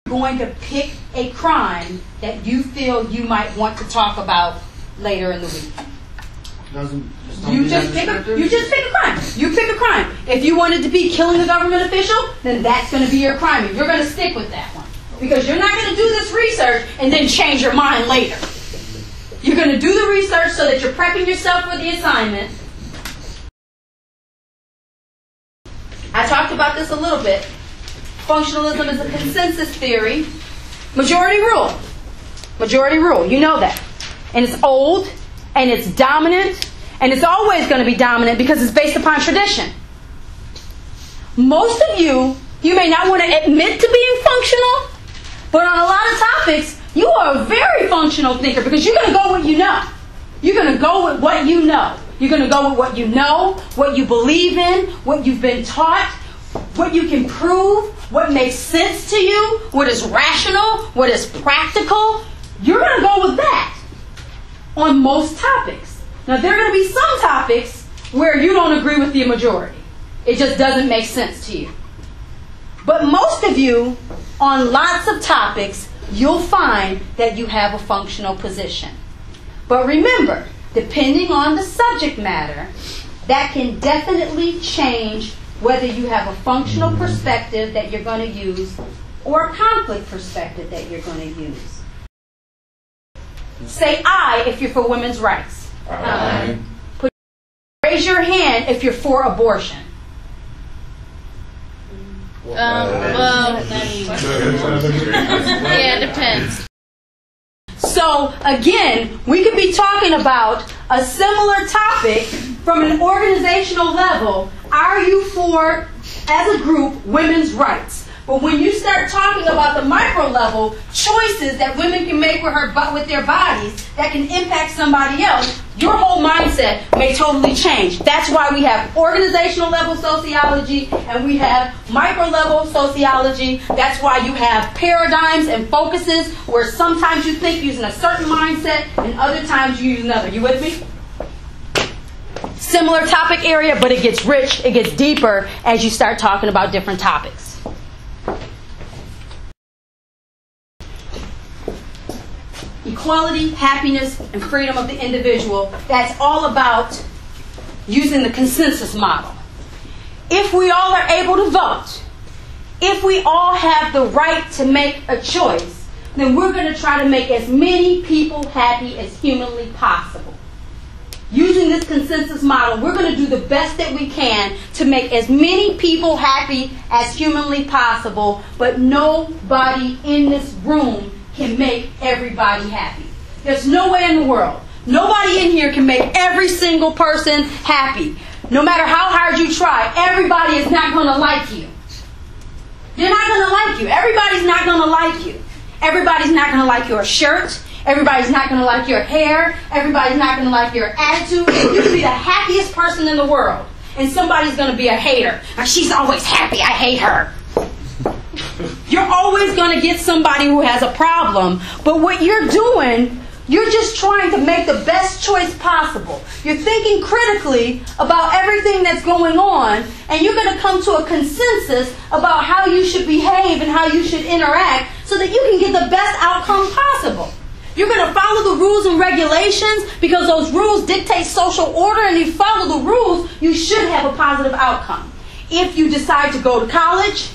going to pick a crime that you feel you might want to talk about later in the week. You just pick a crime. You pick a crime. If you wanted to be killing a government official, then that's going to be your crime. And you're going to stick with that one. Because you're not going to do this research and then change your mind later. You're going to do the research so that you're prepping yourself for the assignment. I talked about this a little bit. Functionalism is a consensus theory. Majority rule. Majority rule. You know that. And it's old, and it's dominant, and it's always going to be dominant because it's based upon tradition. Most of you may not want to admit to being functional, but on a lot of topics, you are a very functional thinker because you're going to go with what you know. You're going to go with what you know. You're going to go with what you know, what you believe in, what you've been taught, what you can prove, what makes sense to you, what is rational, what is practical. You're going to go with that on most topics. Now, there are going to be some topics where you don't agree with the majority. It just doesn't make sense to you. But most of you, on lots of topics, you'll find that you have a functional position. But remember, depending on the subject matter, that can definitely change whether you have a functional perspective that you're going to use or a conflict perspective that you're going to use. Say aye if you're for women's rights. Aye. Raise your hand if you're for abortion. Yeah, it depends. So, again, we could be talking about a similar topic from an organizational level. Are you for, as a group, women's rights? But when you start talking about the micro level, choices that women can make with their bodies that can impact somebody else, your whole mindset may totally change. That's why we have organizational level sociology and we have micro level sociology. That's why you have paradigms and focuses where sometimes you think using a certain mindset and other times you use another. You with me? Similar topic area, but it gets rich, it gets deeper as you start talking about different topics. Equality, happiness, and freedom of the individual. That's all about using the consensus model. If we all are able to vote, if we all have the right to make a choice, then we're going to try to make as many people happy as humanly possible. Using this consensus model, we're going to do the best that we can to make as many people happy as humanly possible, but nobody in this room can make everybody happy. There's no way in the world. Nobody in here can make every single person happy. No matter how hard you try, everybody is not going to like you. They're not going to like you. Everybody's not going to like you. Everybody's not going to like your shirt. Everybody's not going to like your hair. Everybody's not going to like your attitude. You can be the happiest person in the world, and somebody's going to be a hater. Now, she's always happy. I hate her. You're always going to get somebody who has a problem. But what you're doing, you're just trying to make the best choice possible. You're thinking critically about everything that's going on, and you're going to come to a consensus about how you should behave and how you should interact so that you can get the best outcome possible. You're going to follow the rules and regulations because those rules dictate social order, and if you follow the rules, you should have a positive outcome. If you decide to go to college,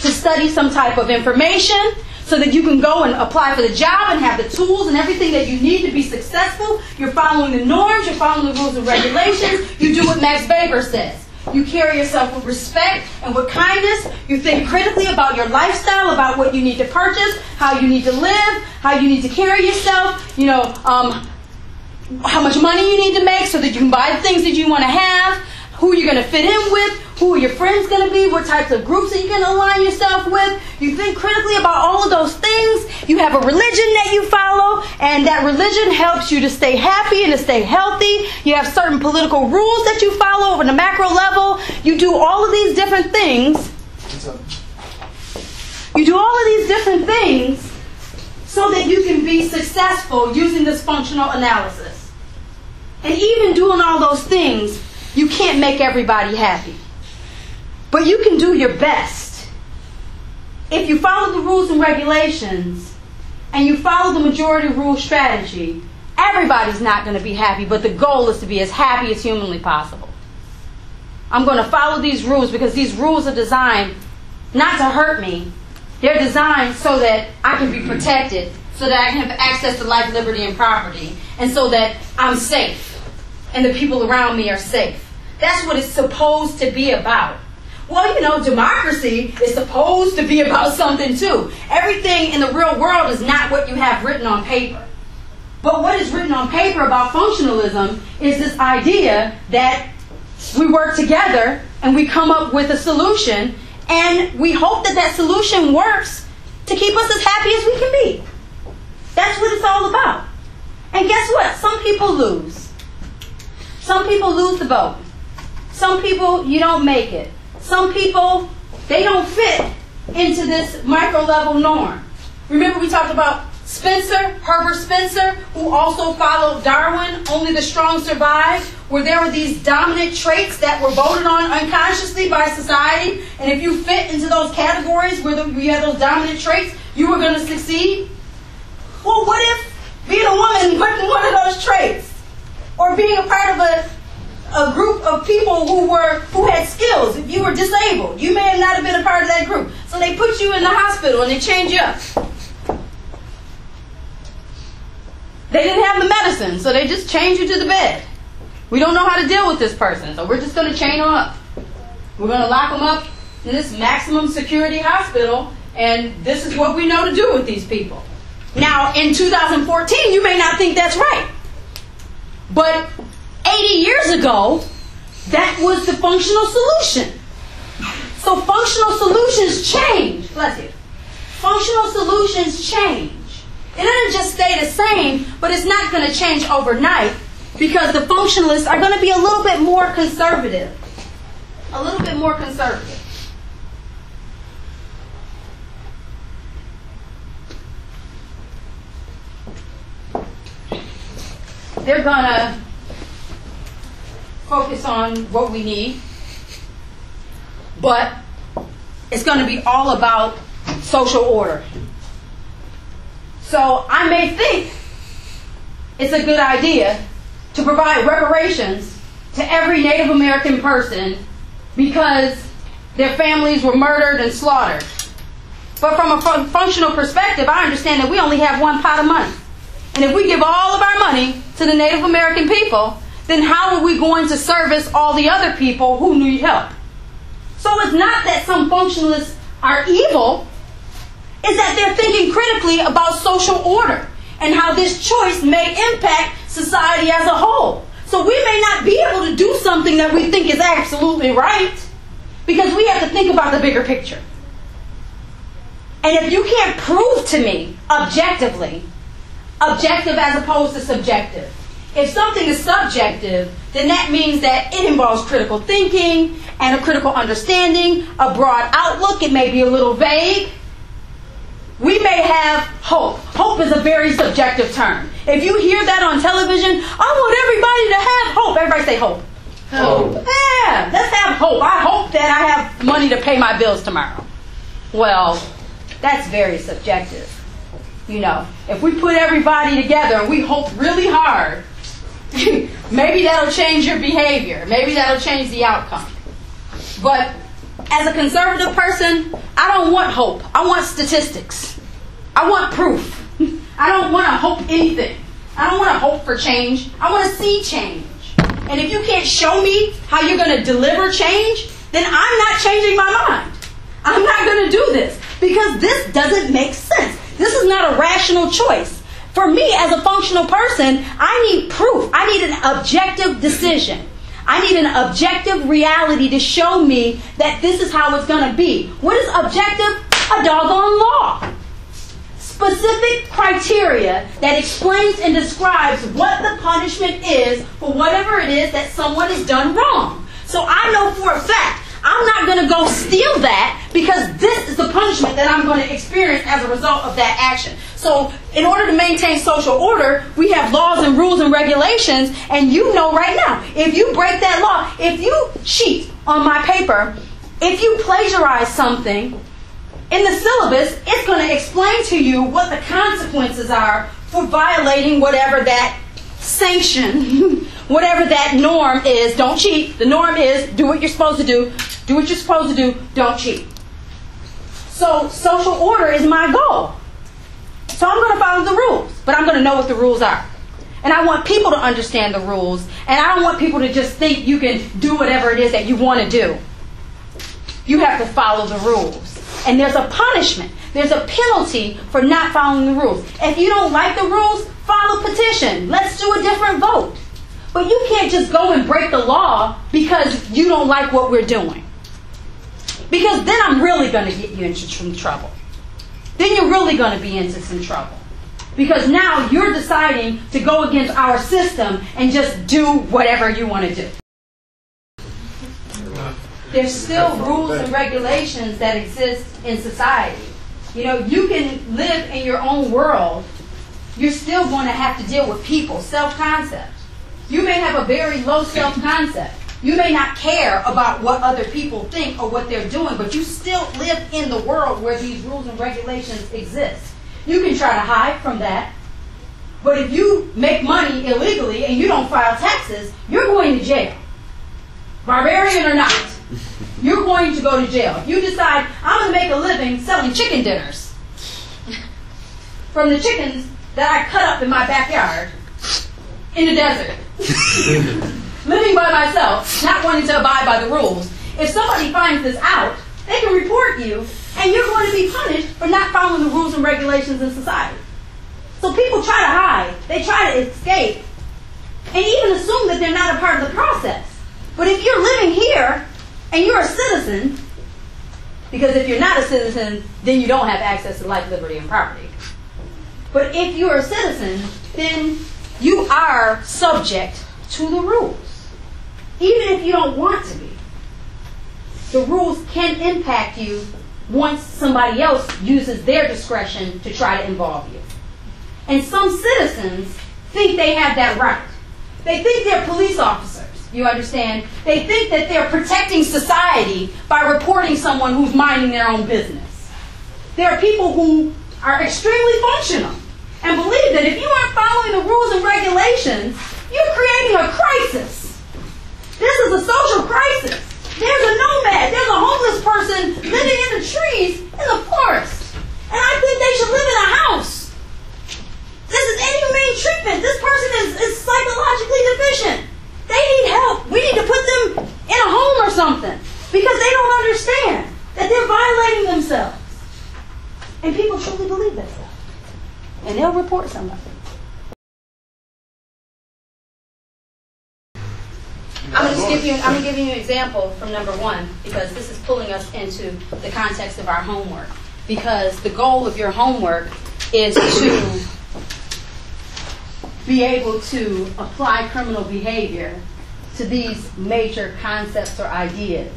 to study some type of information so that you can go and apply for the job and have the tools and everything that you need to be successful. You're following the norms, you're following the rules and regulations. You do what Max Weber says. You carry yourself with respect and with kindness. You think critically about your lifestyle, about what you need to purchase, how you need to live, how you need to carry yourself. how much money you need to make so that you can buy the things that you want to have, who you're going to fit in with, who are your friends going to be, what types of groups are you going to align yourself with. You think critically about all of those things. You have a religion that you follow, and that religion helps you to stay happy and to stay healthy. You have certain political rules that you follow on the macro level. You do all of these different things. You do all of these different things so that you can be successful using this functional analysis. And even doing all those things, you can't make everybody happy. But you can do your best. If you follow the rules and regulations and you follow the majority rule strategy, everybody's not going to be happy, but the goal is to be as happy as humanly possible. I'm going to follow these rules because these rules are designed not to hurt me. They're designed so that I can be protected, so that I can have access to life, liberty, and property, and so that I'm safe and the people around me are safe. That's what it's supposed to be about. Well, you know, democracy is supposed to be about something too. Everything in the real world is not what you have written on paper. But what is written on paper about functionalism is this idea that we work together and we come up with a solution, and we hope that that solution works to keep us as happy as we can be. That's what it's all about. And guess what? Some people lose. Some people lose the vote. Some people, you don't make it. Some people, they don't fit into this micro-level norm. Remember we talked about Herbert Spencer, who also followed Darwin, only the strong survive, where there were these dominant traits that were voted on unconsciously by society, and if you fit into those categories where you had those dominant traits, you were going to succeed. Well, what if being a woman wasn't one of those traits? Or being a part of a group of people who had skills. If you were disabled, you may have not have been a part of that group. So they put you in the hospital and they change you up. They didn't have the medicine, so they just change you to the bed. We don't know how to deal with this person, so we're just going to chain them up. We're going to lock them up in this maximum security hospital, and this is what we know to do with these people. Now, in 2014, you may not think that's right. But 80 years ago, that was the functional solution. So functional solutions change. Bless you. Functional solutions change. It doesn't just stay the same, but it's not going to change overnight because the functionalists are going to be a little bit more conservative. A little bit more conservative. They're going to focus on what we need, but it's going to be all about social order. So I may think it's a good idea to provide reparations to every Native American person because their families were murdered and slaughtered. But from a functional perspective, I understand that we only have one pot of money. And if we give all of our money to the Native American people, then how are we going to service all the other people who need help? So it's not that some functionalists are evil. Is that they're thinking critically about social order and how this choice may impact society as a whole. So we may not be able to do something that we think is absolutely right because we have to think about the bigger picture. And if you can't prove to me objectively, objective as opposed to subjective, if something is subjective, then that means that it involves critical thinking and a critical understanding, a broad outlook. It may be a little vague. We may have hope. Hope is a very subjective term. If you hear that on television, I want everybody to have hope. Everybody say hope. Hope. Yeah, let's have hope. I hope that I have money to pay my bills tomorrow. Well, that's very subjective. You know, if we put everybody together and we hope really hard, maybe that'll change your behavior. Maybe that'll change the outcome. But as a conservative person, I don't want hope. I want statistics. I want proof. I don't want to hope anything. I don't want to hope for change. I want to see change. And if you can't show me how you're going to deliver change, then I'm not changing my mind. I'm not going to do this because this doesn't make sense. This is not a rational choice. For me, as a functional person, I need proof. I need an objective decision. I need an objective reality to show me that this is how it's going to be. What is objective? A doggone law. Specific criteria that explains and describes what the punishment is for whatever it is that someone has done wrong. So I know for a fact I'm not going to go steal that because this is the punishment that I'm going to experience as a result of that action. So in order to maintain social order, we have laws and rules and regulations, and you know right now, if you break that law, if you cheat on my paper, if you plagiarize something, in the syllabus, it's going to explain to you what the consequences are for violating whatever that sanction, whatever that norm is. Don't cheat. The norm is do what you're supposed to do. Do what you're supposed to do. Don't cheat. So social order is my goal. So I'm going to follow the rules, but I'm going to know what the rules are. And I want people to understand the rules, and I don't want people to just think you can do whatever it is that you want to do. You have to follow the rules. And there's a punishment. There's a penalty for not following the rules. If you don't like the rules, file a petition. Let's do a different vote. But you can't just go and break the law because you don't like what we're doing. Because then I'm really going to get you into some trouble. Then you're really going to be into some trouble. Because now you're deciding to go against our system and just do whatever you want to do. There's still rules and regulations that exist in society. You know, you can live in your own world. You're still going to have to deal with people, self-concept. You may have a very low self-concept. You may not care about what other people think or what they're doing, but you still live in the world where these rules and regulations exist. You can try to hide from that, but if you make money illegally and you don't file taxes, you're going to jail. Barbarian or not. You're going to go to jail. If you decide, I'm going to make a living selling chicken dinners from the chickens that I cut up in my backyard in the desert, living by myself, not wanting to abide by the rules. If somebody finds this out, they can report you, and you're going to be punished for not following the rules and regulations in society. So people try to hide. They try to escape, and even assume that they're not a part of the process. But if you're living here, and you're a citizen, because if you're not a citizen, then you don't have access to life, liberty, and property. But if you're a citizen, then you are subject to the rules, even if you don't want to be. The rules can impact you once somebody else uses their discretion to try to involve you. And some citizens think they have that right. They think they're police officers. You understand? They think that they're protecting society by reporting someone who's minding their own business. There are people who are extremely functional and believe that if you aren't following the rules and regulations, you're creating a crisis. This is a social crisis. There's a nomad. There's a homeless person living in the trees in the forest. And I think they should live in a house. This is inhumane treatment. This person is psychologically deficient. They need help. We need to put them in a home or something because they don't understand that they're violating themselves. And people truly believe that stuff. And they'll report somebody. I'm going to give you an example from number one because this is pulling us into the context of our homework. Because the goal of your homework is to be able to apply criminal behavior to these major concepts or ideas.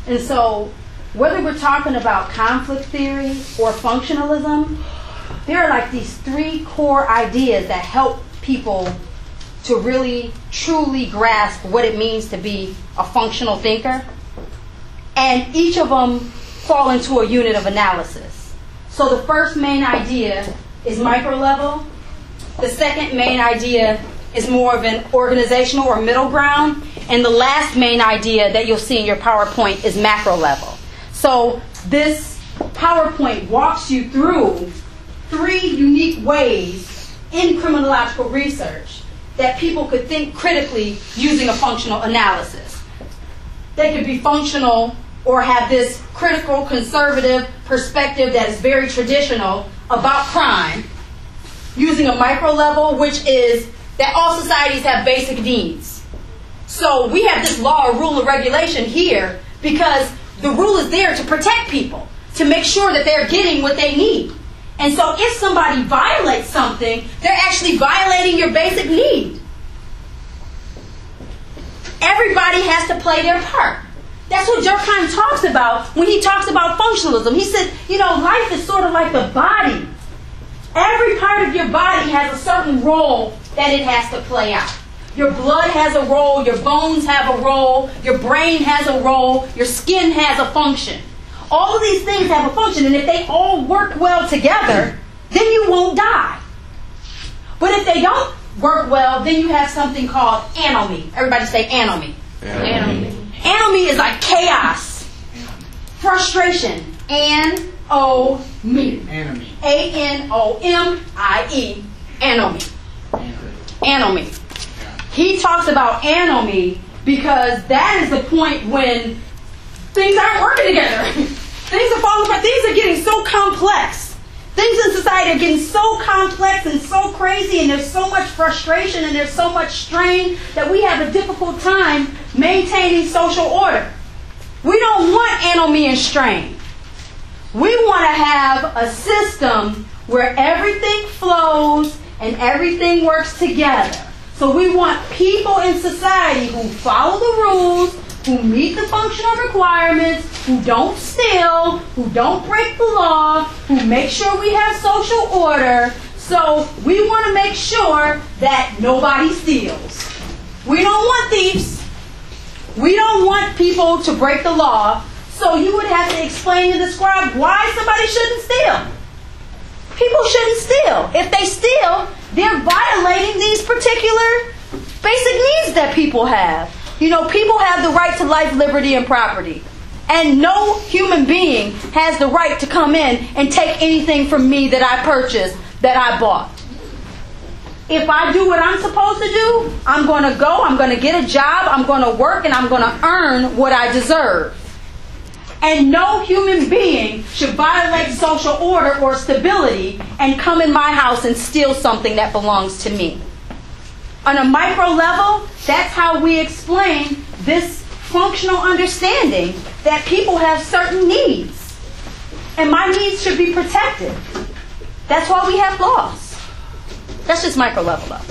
And so, whether we're talking about conflict theory or functionalism, there are like these three core ideas that help people to really, truly grasp what it means to be a functional thinker. And each of them fall into a unit of analysis. So the first main idea is micro level. The second main idea is more of an organizational or middle ground. And the last main idea that you'll see in your PowerPoint is macro level. So this PowerPoint walks you through three unique ways in criminological research that people could think critically using a functional analysis. They could be functional or have this critical, conservative perspective that is very traditional about crime. using a micro level, which is that all societies have basic needs. So we have this law, rule, and regulation here because the rule is there to protect people, to make sure that they're getting what they need. And so if somebody violates something, they're actually violating your basic need. Everybody has to play their part. That's what Durkheim talks about when he talks about functionalism. He said, life is sort of like the body. Every part of your body has a certain role that it has to play out. Your blood has a role, your bones have a role, your brain has a role, your skin has a function. All of these things have a function, and if they all work well together, then you won't die. But if they don't work well, then you have something called anomy. Everybody say anomy. Anomy. Anomy is like chaos, frustration. Anomy. Anomy. A-N-O-M-I-E. Anomy. Anomy. He talks about anomy because that is the point when things aren't working together. Things are falling apart. Things are getting so complex. Things in society are getting so complex and so crazy, and there's so much frustration and there's so much strain that we have a difficult time maintaining social order. We don't want anomy and strain. We want to have a system where everything flows and everything works together. So we want people in society who follow the rules, who meet the functional requirements, who don't steal, who don't break the law, who make sure we have social order. So we want to make sure that nobody steals. We don't want thieves. We don't want people to break the law. So you would have to explain and describe why somebody shouldn't steal. People shouldn't steal. If they steal, they're violating these particular basic needs that people have. People have the right to life, liberty, and property. And no human being has the right to come in and take anything from me that I purchased, that I bought. If I do what I'm supposed to do, I'm going to go, I'm going to get a job, I'm going to work, and I'm going to earn what I deserve. And no human being should violate social order or stability and come in my house and steal something that belongs to me. On a micro level, that's how we explain this functional understanding that people have certain needs. And my needs should be protected. That's why we have laws. That's just micro level though.